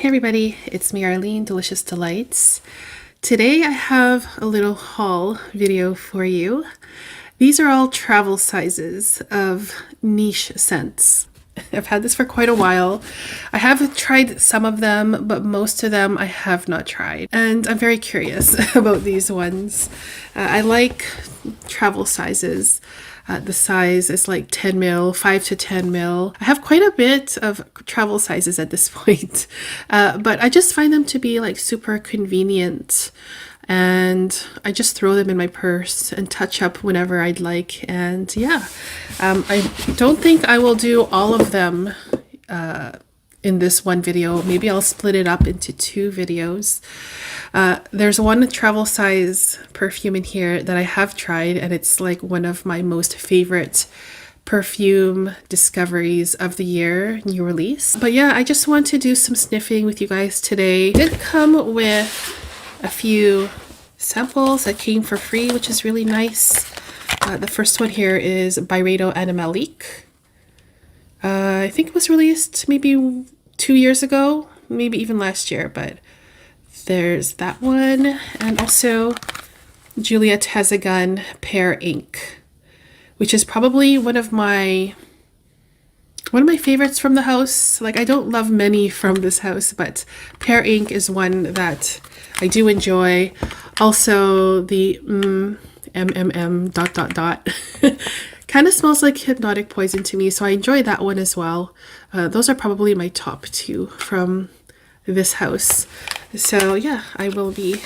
Hey everybody, it's me Arlene, Delicious Delights. Today I have a little haul video for you. These are all travel sizes of niche scents. I've had this for quite a while. I have tried some of them, but most of them I have not tried. And I'm very curious about these ones. I like travel sizes. The size is like 10 mil, 5 to 10 mil. I have quite a bit of travel sizes at this point, but I just find them to be like super convenient. And I just throw them in my purse and touch up whenever I'd like. And yeah, I don't think I will do all of them in this one video. Maybe I'll split it up into two videos. There's one travel size perfume in here that I have tried, and it's like one of my most favorite perfume discoveries of the year, new release. But yeah, I just want to do some sniffing with you guys today. It did come with a few samples that came for free, which is really nice. The first one here is Byredo Animalique. I think it was released maybe 2 years ago, maybe even last year, but there's that one. And also Juliette Has a Gun Pear Ink, which is probably one of my favorites from the house. Like, I don't love many from this house, but Pear Ink is one that I do enjoy. Also the kind of smells like hypnotic poison to me, so I enjoy that one as well. Those are probably my top two from this house. So yeah, I will be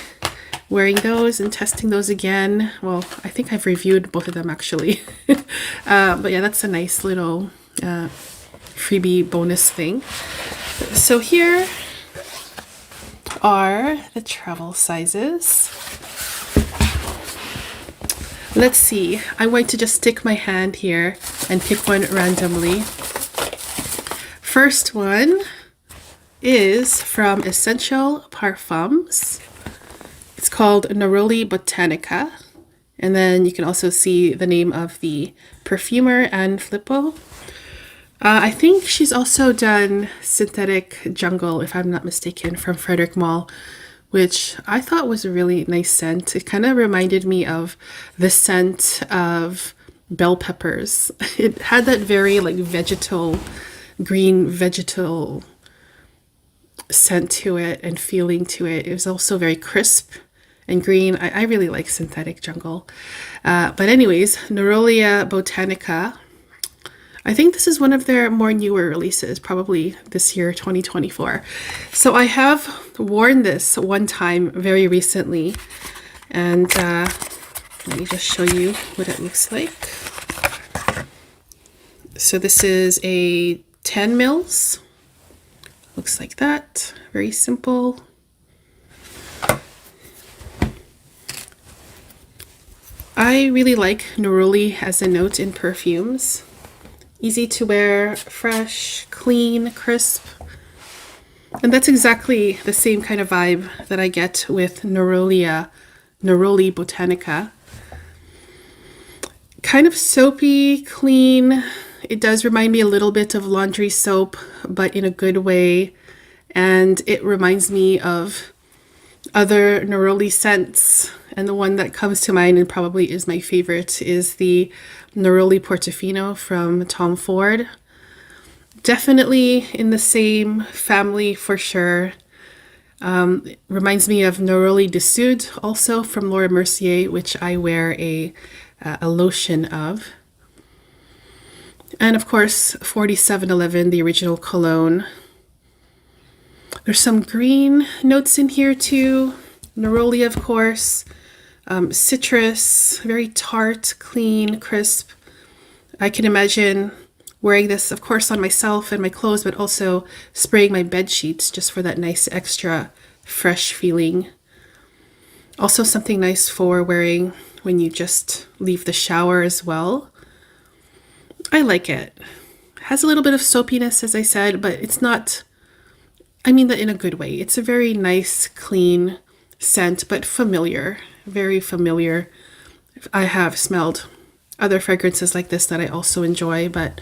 wearing those and testing those again. Well, I think I've reviewed both of them actually. But yeah, that's a nice little freebie bonus thing. So here are the travel sizes. Let's see, I'm going to just stick my hand here and pick one randomly. First one is from Centel Perfumes. It's called Naroli Botanica. And then you can also see the name of the perfumer, Anne Filippo. I think she's also done Synthetic Jungle, if I'm not mistaken, from Frederick Mall, which I thought was a really nice scent. It kind of reminded me of the scent of bell peppers. It had that very like green vegetal scent to it and feeling to it. It was also very crisp and green. I really like Synthetic Jungle. But anyways, Naroli Botanica. I think this is one of their more newer releases, probably this year, 2024. So I have worn this one time very recently, and let me just show you what it looks like. So this is a 10 mils. Looks like that. Very simple. I really like neroli as a note in perfumes. Easy to wear, fresh, clean, crisp. And that's exactly the same kind of vibe that I get with Naroli Botanica. Kind of soapy, clean. It does remind me a little bit of laundry soap, but in a good way. And it reminds me of other Naroli scents. And the one that comes to mind and probably is my favorite is the Naroli Portofino from Tom Ford. Definitely in the same family for sure. It reminds me of Naroli de Sud, also from Laura Mercier, which I wear a lotion of. And of course, 4711, the original cologne. There's some green notes in here too. Neroli, of course. Citrus, very tart, clean, crisp. I can imagine wearing this, of course, on myself and my clothes, but also spraying my bed sheets just for that nice extra fresh feeling. Also something nice for wearing when you just leave the shower as well. I like it. It has a little bit of soapiness, as I said, but it's not, I mean that in a good way. It's a very nice, clean scent, but familiar. Very familiar. I have smelled other fragrances like this that I also enjoy, but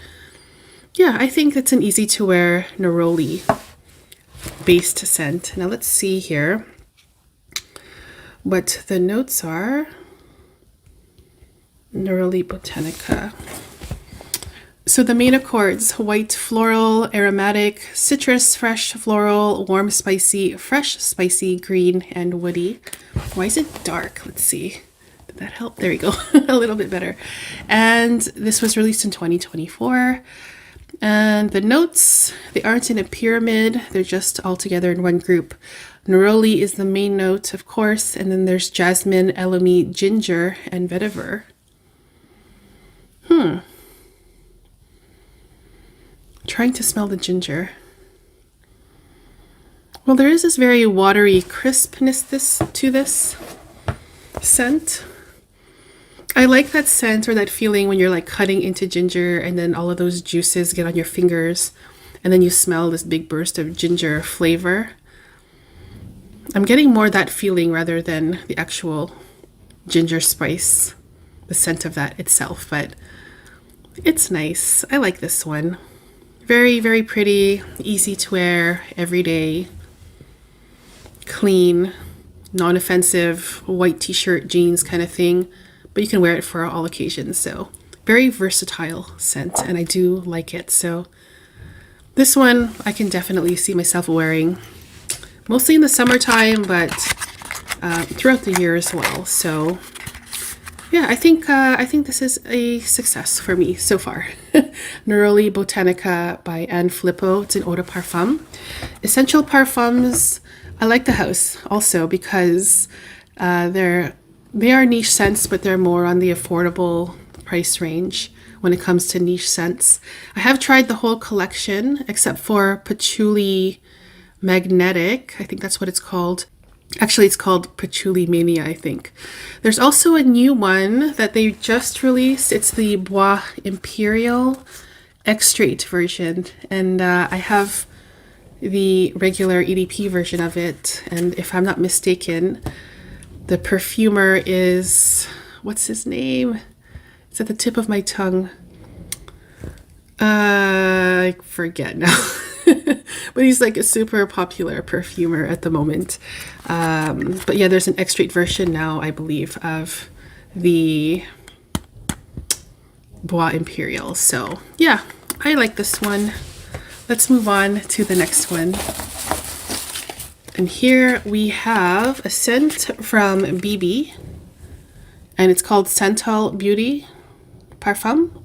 yeah, I think it's an easy to wear neroli. based scent. Now let's see here what the notes are. Naroli Botanica. So the main accords: white floral, aromatic, citrus, fresh floral, warm spicy, fresh spicy, green, and woody. Why is it dark? Let's see. Did that help? There we go. A little bit better. And this was released in 2024. And the notes, they aren't in a pyramid. They're just all together in one group. Neroli is the main note, of course. And then there's jasmine, elemi, ginger, and vetiver. Trying to smell the ginger. Well, there is this very watery crispness to this scent. I like that scent or that feeling when you're like cutting into ginger and then all of those juices get on your fingers and then you smell this big burst of ginger flavor. I'm getting more that feeling rather than the actual ginger spice, the scent of that itself, but it's nice. I like this one. Very, very pretty, easy to wear, everyday, clean, non-offensive, white t-shirt, jeans kind of thing, but you can wear it for all occasions. So very versatile scent, and I do like it. So this one I can definitely see myself wearing, mostly in the summertime, but throughout the year as well. So yeah, I think this is a success for me so far. Naroli Botanica by Anne Filippo. It's an eau de parfum. Essential Parfums. I like the house also because they are niche scents, but they're more on the affordable price range when it comes to niche scents. I have tried the whole collection except for Patchouli Magnetic. I think that's what it's called. Actually, it's called Patchouli Mania, I think. There's also a new one that they just released. It's the Bois Imperial Extrait version. And I have the regular EDP version of it. And if I'm not mistaken, the perfumer is... what's his name? It's at the tip of my tongue. I forget now. But he's like a super popular perfumer at the moment. But yeah, there's an extrait version now, I believe, of the Bois Imperial. So yeah, I like this one. Let's move on to the next one. And here we have a scent from BB, and it's called Centel Beauty Parfum.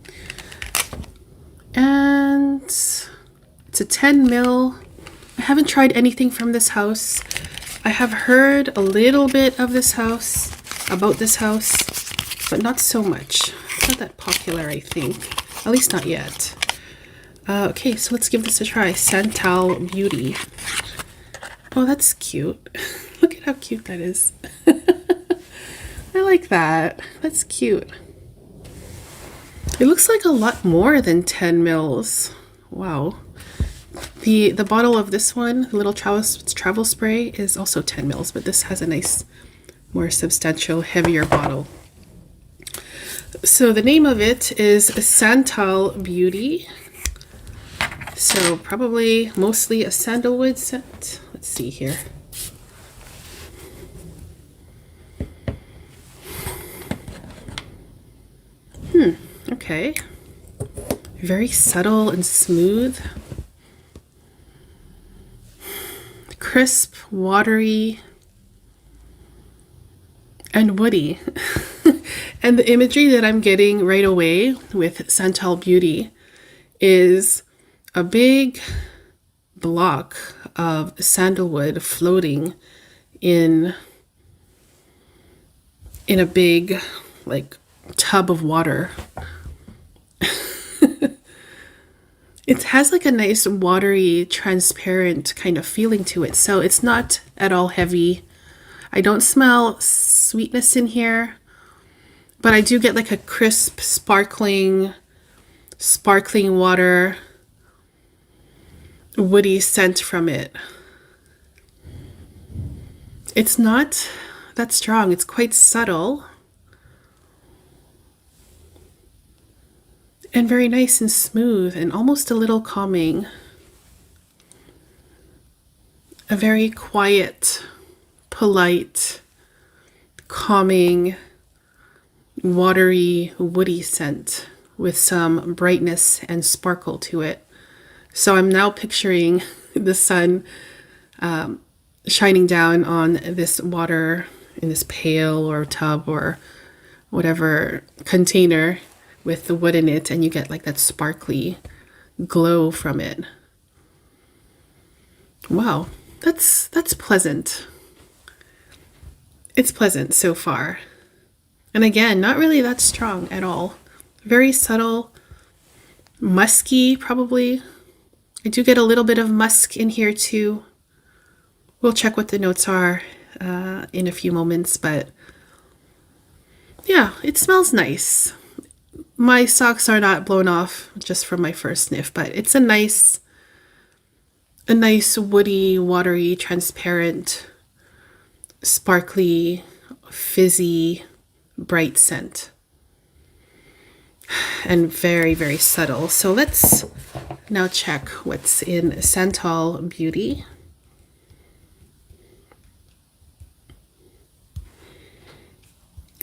And it's a 10 ml. I haven't tried anything from this house. I have heard a little bit of this house, about this house, but not so much. It's not that popular, I think. At least not yet. Okay, so let's give this a try. Centel Beauty. Oh, that's cute. Look at how cute that is. I like that. That's cute. It looks like a lot more than 10 mils. Wow. The bottle of this one, the little travel spray, is also 10 mils, but this has a nice, more substantial, heavier bottle. So the name of it is Centel Beauty. So probably mostly a sandalwood scent. Let's see here. Okay. Very subtle and smooth. Crisp, watery, and woody. And the imagery that I'm getting right away with Centel Beauty is a big block of sandalwood floating in a big like tub of water. It has like a nice watery, transparent kind of feeling to it. So it's not at all heavy. I don't smell sweetness in here, but I do get like a crisp, sparkling water, woody scent from it. It's not that strong. It's quite subtle. And very nice and smooth and almost a little calming. a very quiet, polite, calming, watery, woody scent with some brightness and sparkle to it. So I'm now picturing the sun shining down on this water in this pail or tub or whatever container with the wood in it, and you get like that sparkly glow from it. Wow, that's pleasant. It's pleasant so far. And again, not really that strong at all. Very subtle, musky probably. I do get a little bit of musk in here too. We'll check what the notes are in a few moments, but yeah, it smells nice. My socks are not blown off just from my first sniff, but it's a nice woody, watery, transparent, sparkly, fizzy, bright scent. And very, very subtle. So let's now check what's in Centel Beauty.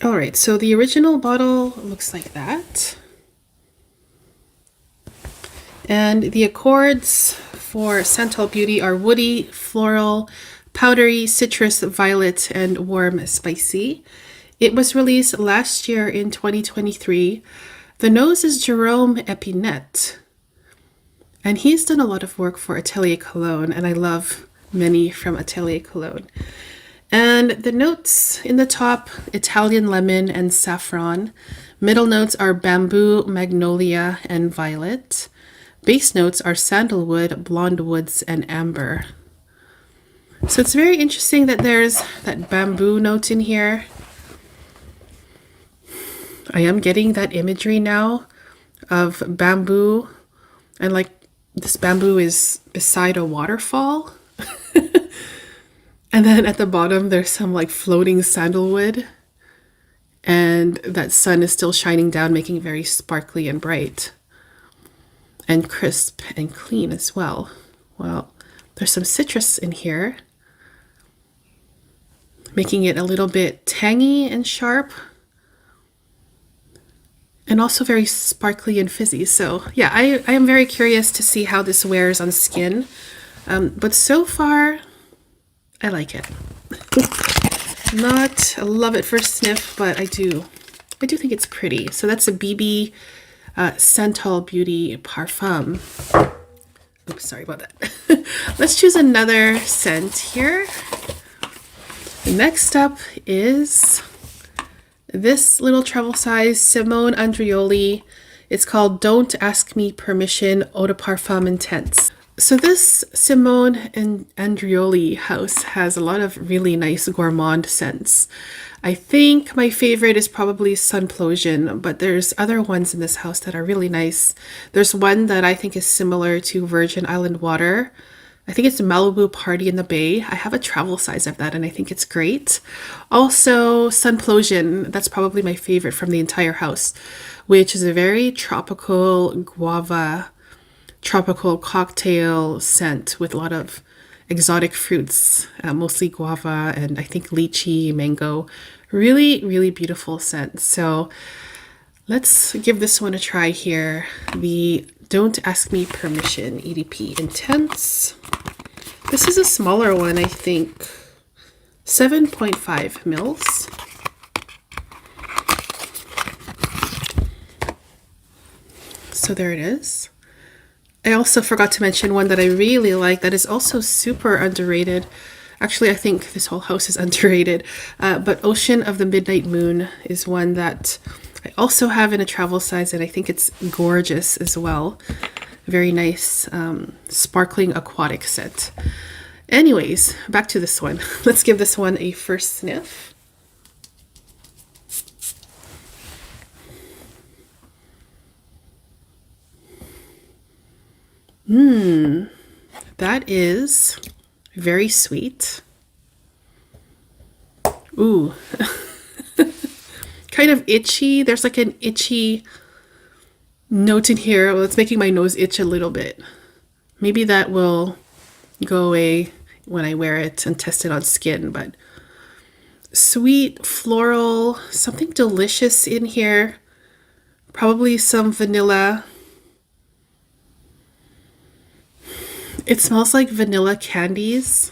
All right, so the original bottle looks like that. And the accords for Centel Beauty are woody, floral, powdery, citrus, violet, and warm, spicy. It was released last year in 2023. The nose is Jerome Epinette. And he's done a lot of work for Atelier Cologne, and I love many from Atelier Cologne. And the notes in the top, Italian lemon and saffron. Middle notes are bamboo, magnolia, and violet. Base notes are sandalwood, blonde woods, and amber. So it's very interesting that there's that bamboo note in here. I am getting that imagery now of bamboo, and like this bamboo is beside a waterfall. And then at the bottom, there's some like floating sandalwood, and that sun is still shining down, making it very sparkly and bright and crisp and clean as well. Well, there's some citrus in here, making it a little bit tangy and sharp, and also very sparkly and fizzy. So yeah, I am very curious to see how this wears on skin. But so far, I like it. Not a love at first sniff, but I do think it's pretty. So that's a BB Centel Beauty Parfum. Oops, sorry about that. Let's choose another scent here. Next up is this little travel size Simone Andreoli. It's called Don't Ask Me Permission Eau de Parfum Intense. So this Simone Andreoli house has a lot of really nice gourmand scents. I think my favorite is probably Sunplosion, but there's other ones in this house that are really nice. There's one that I think is similar to Virgin Island Water. I think it's Malibu Party in the Bay. I have a travel size of that and I think it's great. Also Sunplosion, that's probably my favorite from the entire house, which is a very tropical guava, tropical cocktail scent with a lot of exotic fruits, mostly guava and I think lychee, mango. Really, really beautiful scent. So let's give this one a try here. The Don't Ask Me Permission EDP Intense. This is a smaller one, I think. 7.5 mils. So there it is. I also forgot to mention one that I really like that is also super underrated. Actually, I think this whole house is underrated. But Ocean of the Midnight Moon is one that I also have in a travel size, and I think it's gorgeous as well. Very nice, sparkling aquatic scent. Anyways, back to this one. Let's give this one a first sniff. That is very sweet. Ooh. Kind of itchy. There's like an itchy note in here. Well, it's making my nose itch a little bit. Maybe that will go away when I wear it and test it on skin, but sweet, floral, something delicious in here. Probably some vanilla. It smells like vanilla candies.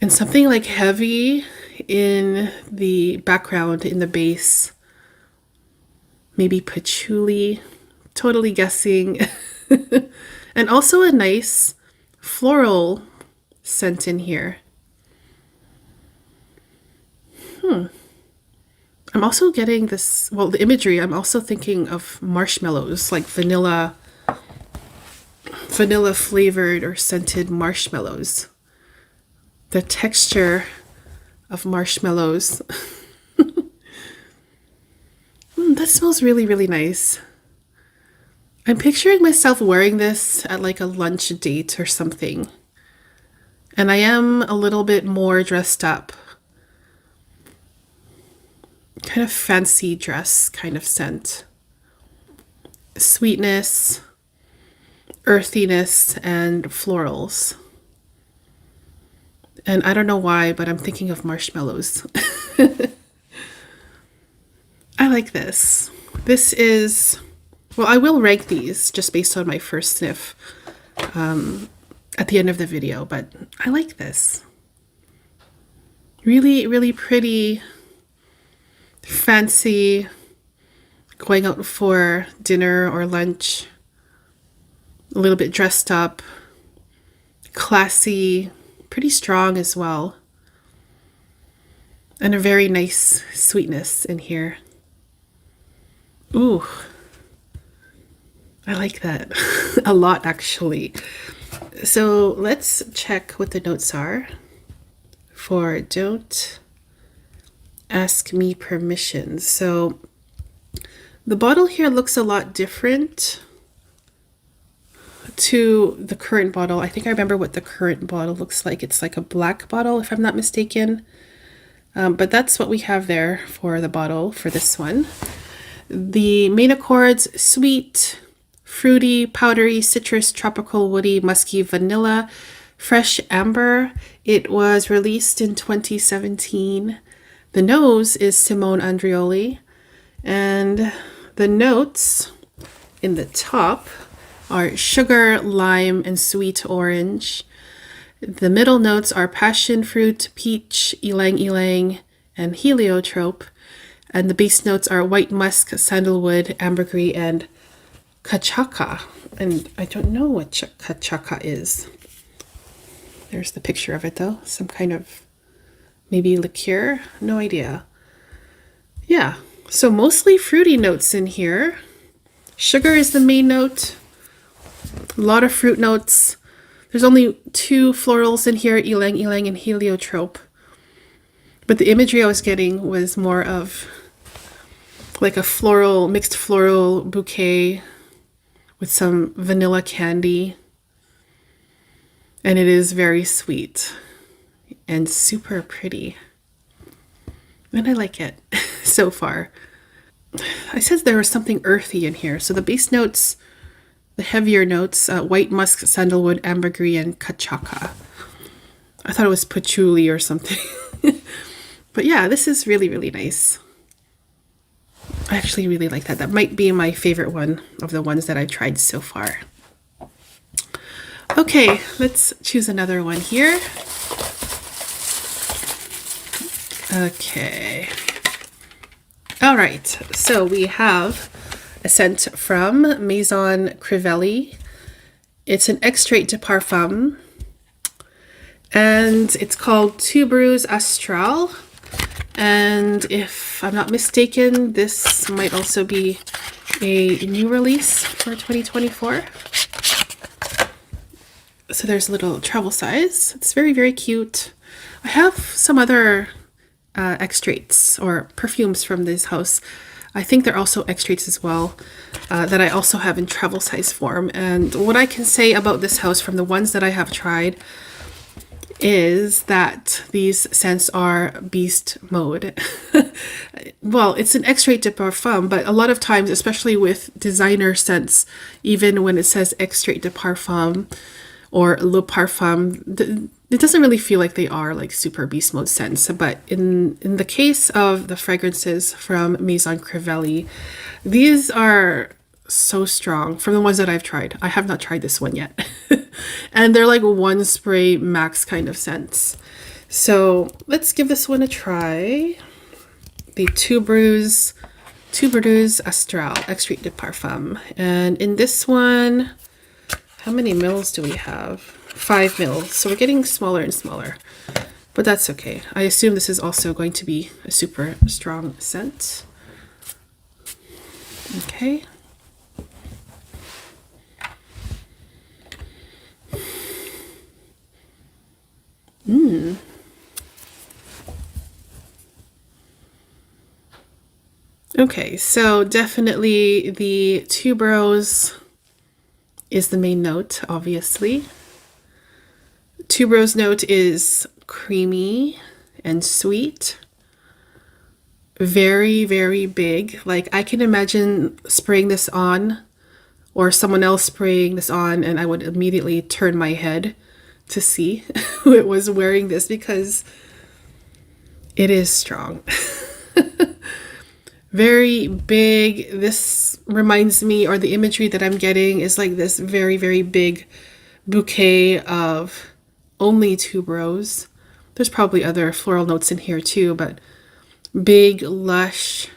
And something like heavy in the background, in the base. Maybe patchouli. Totally guessing. And also a nice floral scent in here. I'm also getting this, well, the imagery, I'm also thinking of marshmallows, like vanilla flavored or scented marshmallows. The texture of marshmallows. That smells really, really nice. I'm picturing myself wearing this at like a lunch date or something. And I am a little bit more dressed up. Kind of fancy dress kind of scent. Sweetness, earthiness, and florals. And I don't know why, but I'm thinking of marshmallows. I like this. This is, well, I will rank these just based on my first sniff at the end of the video, but I like this. Really, really pretty, fancy, going out for dinner or lunch, a little bit dressed up, classy, pretty strong as well, and a very nice sweetness in here. Ooh, I like that a lot actually. So let's check what the notes are for Don't Ask Me Permission. So the bottle here looks a lot different to the current bottle. I think I remember what the current bottle looks like. It's like a black bottle, if I'm not mistaken. But that's what we have there for the bottle for this one. The main accords: sweet, fruity, powdery, citrus, tropical, woody, musky, vanilla, fresh amber. It was released in 2017. The nose is Simone Andreoli. And the notes in the top are sugar, lime, and sweet orange. The middle notes are passion fruit, peach, ylang ylang, and heliotrope. And the base notes are white musk, sandalwood, ambergris, and kachaka. And I don't know what kachaka is. There's the picture of it though. Some kind of maybe liqueur. No idea. Yeah. So mostly fruity notes in here. Sugar is the main note. A lot of fruit notes. There's only 2 florals in here, ylang ylang and heliotrope. But the imagery I was getting was more of like a floral, mixed floral bouquet with some vanilla candy. And it is very sweet and super pretty. And I like it so far. I said there was something earthy in here. So the base notes, the heavier notes, white musk, sandalwood, ambergris, and kachaka. I thought it was patchouli or something. But yeah, this is really, really nice. I actually really like that. That might be my favorite one of the ones that I've tried so far. Okay, let's choose another one here. Okay. All right, so we have a scent from Maison Crivelli. It's an extrait de parfum, and it's called Tuberose Astral. And if I'm not mistaken, this might also be a new release for 2024. So there's a little travel size. It's very, very cute. I have some other extracts or perfumes from this house. I think they're also extracts as well, that I also have in travel size form. And what I can say about this house from the ones that I have tried is that these scents are beast mode. Well, it's an extrait de parfum, but a lot of times, especially with designer scents, even when it says extrait de parfum or Le Parfum. It doesn't really feel like they are like super beast mode scents, but in the case of the fragrances from Maison Crivelli, these are so strong from the ones that I've tried. I have not tried this one yet. And they're like one spray max kind of scents. So let's give this one a try. The Tuberose Astral Extrait de Parfum. And in this one, how many mils do we have? 5 mils. So we're getting smaller and smaller, but that's okay. I assume this is also going to be a super strong scent. Okay. Okay, so definitely the tuberose is the main note, obviously. Tuberose note is creamy and sweet. Very, very big. Like I can imagine spraying this on or someone else spraying this on and I would immediately turn my head to see who it was wearing this because it is strong. Very big. This reminds me, or the imagery that I'm getting is like this very, very big bouquet of only tuberose. There's probably other floral notes in here too, but big, lush,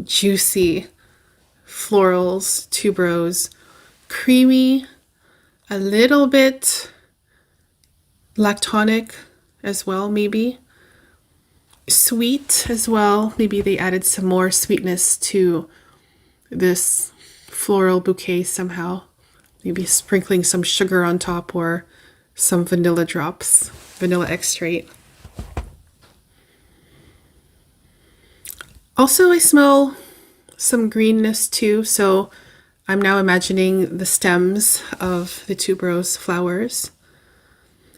juicy florals, tuberose, creamy, a little bit lactonic as well, maybe. Sweet as well. Maybe they added some more sweetness to this floral bouquet somehow. Maybe sprinkling some sugar on top or some vanilla drops, vanilla extract. Also, I smell some greenness too, so I'm now imagining the stems of the tuberose flowers.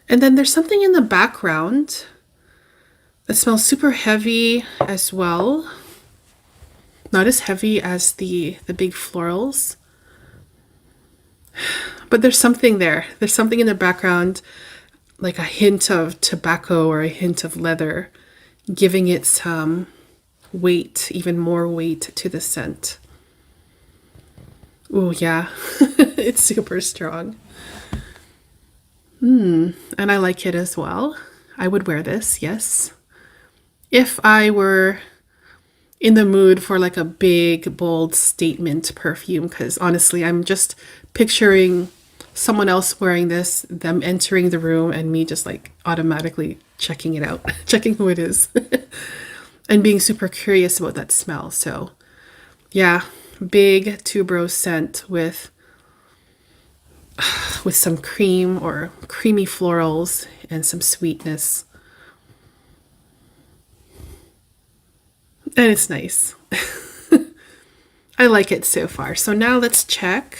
And then there's something in the background that smells super heavy as well. Not as heavy as the big florals. But there's something there. There's something in the background, like a hint of tobacco or a hint of leather, giving it some weight, even more weight to the scent. Oh yeah, it's super strong. And I like it as well. I would wear this, yes. If I were in the mood for like a big, bold statement perfume, because honestly, I'm just picturing someone else wearing this, them entering the room, and me just like automatically checking it out, checking who it is, and being super curious about that smell. So yeah, big tuberose scent with some cream or creamy florals and some sweetness. And it's nice. I like it so far. So now let's check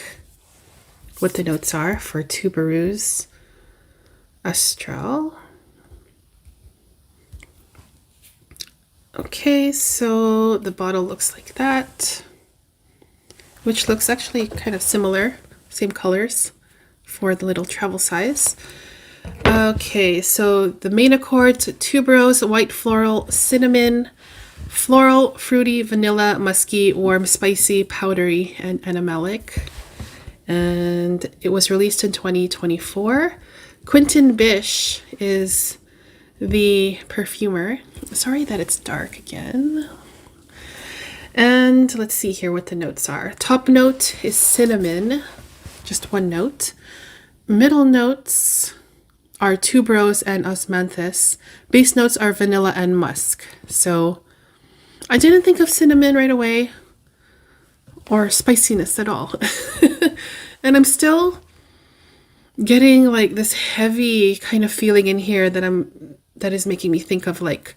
what the notes are for Tuberose Astral. Okay, so the bottle looks like that, which looks actually kind of similar, same colors for the little travel size. Okay, so the main accords: tuberose, white floral, cinnamon, floral, fruity, vanilla, musky, warm, spicy, powdery, and animalic. And it was released in 2024. Quentin Bish is the perfumer. Sorry that it's dark again. And let's see here what the notes are. Top note is cinnamon, just one note. Middle notes are tuberose and osmanthus. Base notes are vanilla and musk. So I didn't think of cinnamon right away or spiciness at all. And I'm still getting like this heavy kind of feeling in here that is making me think of like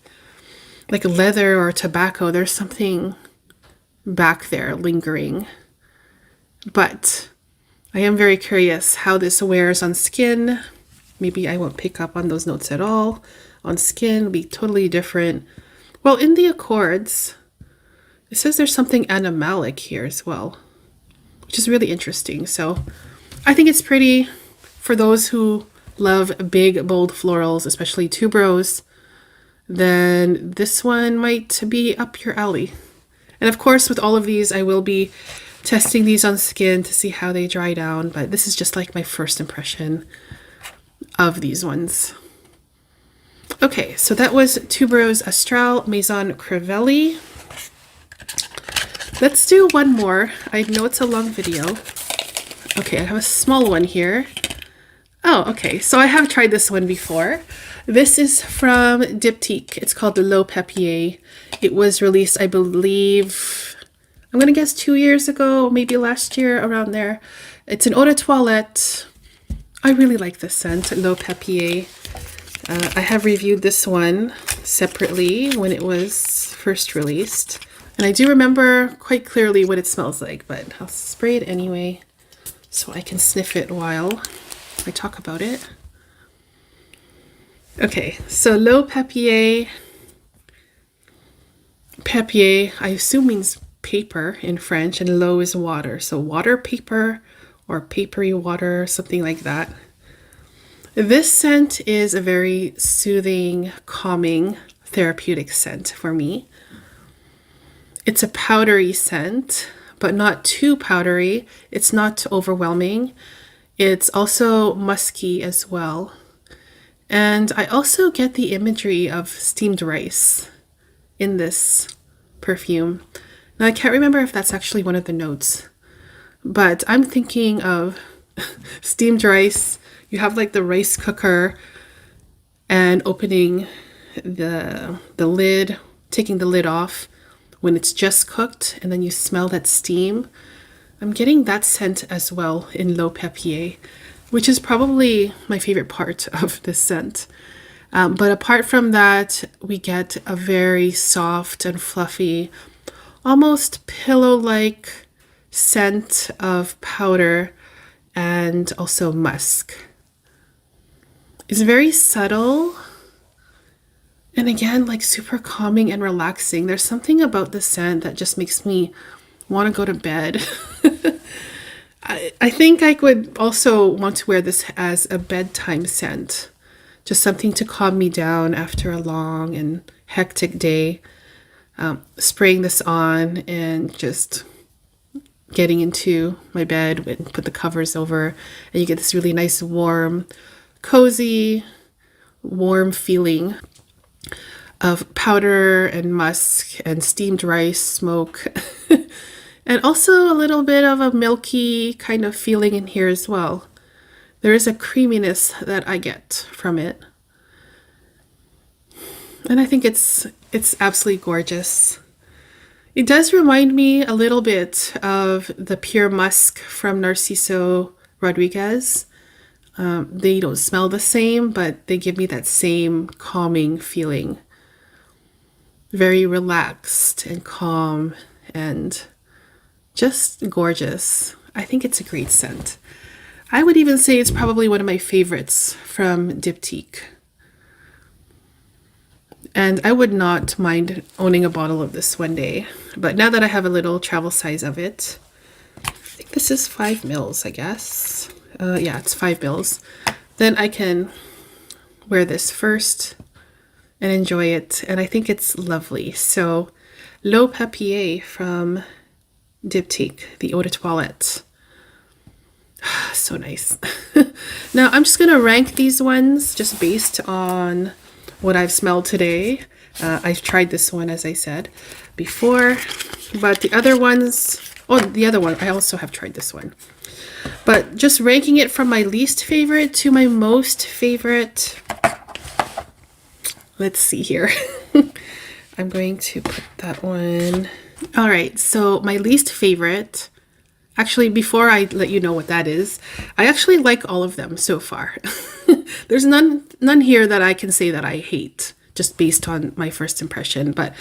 leather or tobacco. There's something back there lingering. But I am very curious how this wears on skin. Maybe I won't pick up on those notes at all. On skin, it'll be totally different. Well, in the accords, it says there's something animalic here as well, which is really interesting. So I think it's pretty. for those who love big, bold florals, especially tuberose, then this one might be up your alley. And of course, with all of these, I will be testing these on skin to see how they dry down, but this is just like my first impression of these ones. Okay, so that was Tuberose Astral Maison Crivelli. Let's do one more. I know it's a long video. Okay, I have a small one here. Oh, okay, so I have tried this one before. This is from Diptyque. It's called the L'Eau Papier. It was released, I believe, I'm gonna guess 2 years ago, maybe last year, around there. It's an eau de toilette. I really like this scent, L'Eau Papier. I have reviewed this one separately when it was first released. And I do remember quite clearly what it smells like, but I'll spray it anyway so I can sniff it while I talk about it. Okay, so L'Eau Papier. Papier, I assume means paper in French, and l'eau is water. So water paper or papery water, something like that. This scent is a very soothing, calming, therapeutic scent for me. It's a powdery scent, but not too powdery. It's not overwhelming. It's also musky as well. And I also get the imagery of steamed rice in this perfume. Now, I can't remember if that's actually one of the notes, but I'm thinking of steamed rice. You have like the rice cooker and opening the lid, taking the lid off when it's just cooked, and then you smell that steam. I'm getting that scent as well in L'Eau Papier, which is probably my favorite part of this scent. But apart from that, we get a very soft and fluffy, almost pillow-like scent of powder and also musk. It's very subtle, and again, like super calming and relaxing. There's something about the scent that just makes me want to go to bed. I think I would also want to wear this as a bedtime scent. Just something to calm me down after a long and hectic day. Spraying this on and just getting into my bed and put the covers over, and you get this really nice warm, cozy, warm feeling of powder and musk and steamed rice smoke. And also a little bit of a milky kind of feeling in here as well. There is a creaminess that I get from it. And I think it's absolutely gorgeous. It does remind me a little bit of the Pure Musk from Narciso Rodriguez. They don't smell the same, but they give me that same calming feeling. Very relaxed and calm and just gorgeous. I think it's a great scent. I would even say it's probably one of my favorites from Diptyque. And I would not mind owning a bottle of this one day. But now that I have a little travel size of it, I think this is 5 mils, I guess. Yeah, it's 5 mils. Then I can wear this first and enjoy it. And I think it's lovely. So, L'Eau Papier from Diptyque, the eau de toilette. So nice. Now I'm just gonna rank these ones just based on what I've smelled today. I've tried this one, as I said before, but the other ones, oh, the other one, I also have tried this one. But just ranking it from my least favorite to my most favorite, let's see here. I'm going to put that one. All right, so my least favorite, actually, before I let you know what that is, I actually like all of them so far. There's none here that I can say that I hate, just based on my first impression. But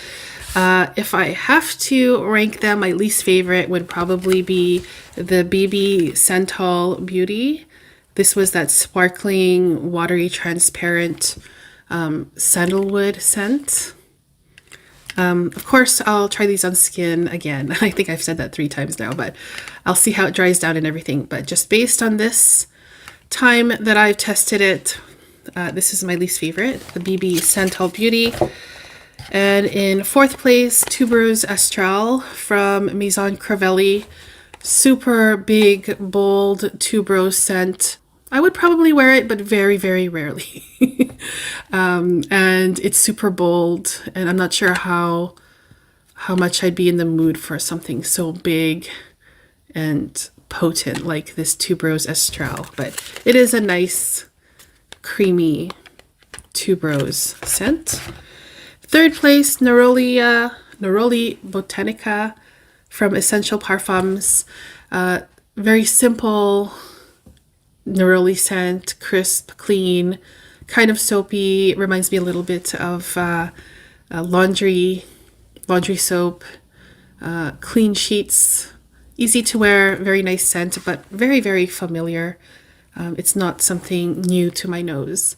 if I have to rank them, my least favorite would probably be the BB Centel Beauty. This was that sparkling, watery, transparent sandalwood scent. Of course, I'll try these on skin again. I think I've said that 3 times now, but I'll see how it dries down and everything. But just based on this time that I've tested it, this is my least favorite, the BB Centel Beauty. And in fourth place, Tuberose Astral from Maison Crivelli. Super big, bold tuberose scent. I would probably wear it, but very, very rarely. And it's super bold, and I'm not sure how much I'd be in the mood for something so big and potent like this Tuberose Astral. But it is a nice, creamy tuberose scent. Third place, Naroli Botanica from Essential Parfums. Very simple neroli scent, crisp, clean, kind of soapy. Reminds me a little bit of laundry soap. Clean sheets, easy to wear, very nice scent, but very, very familiar. It's not something new to my nose.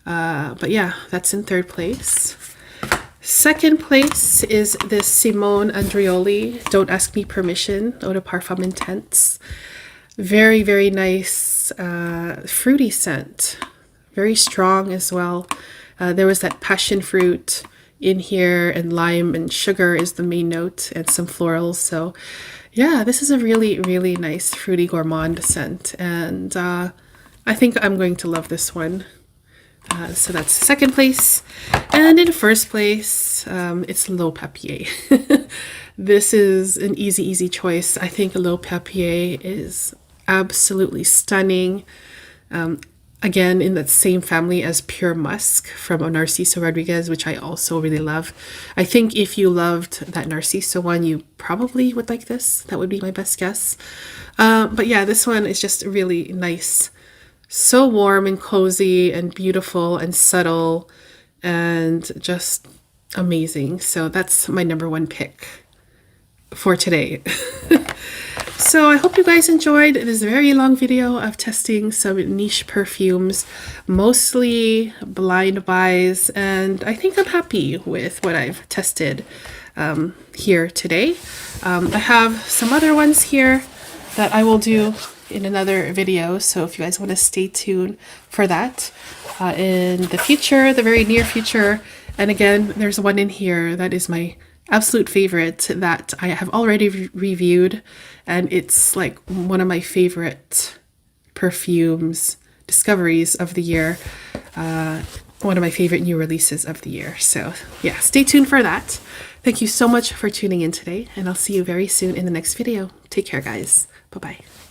But yeah, that's in third place. Second place is this Simone Andreoli Don't Ask Me Permission Eau de Parfum Intense. Very, very nice fruity scent. Very strong as well. There was that passion fruit in here, and lime and sugar is the main note, and some florals. So yeah, this is a really, really nice fruity gourmand scent, and I think I'm going to love this one. So that's second place. And in first place, it's L'Eau Papier. This is an easy choice. I think L'Eau Papier is absolutely stunning. Again, in that same family as Pure Musk from Narciso Rodriguez, which I also really love. I think if you loved that Narciso one, you probably would like this. That would be my best guess. But yeah, this one is just really nice. So warm and cozy and beautiful and subtle and just amazing. So that's my number one pick for today. So I hope you guys enjoyed this very long video of testing some niche perfumes, mostly blind buys, and I think I'm happy with what I've tested here today. I have some other ones here that I will do in another video, so if you guys want to stay tuned for that in the future, the very near future. And again, there's one in here that is my absolute favorite that I have already reviewed, and it's like one of my favorite perfumes discoveries of the year, one of my favorite new releases of the year. So yeah, stay tuned for that. Thank you so much for tuning in today, and I'll see you very soon in the next video. Take care, guys. Bye-bye.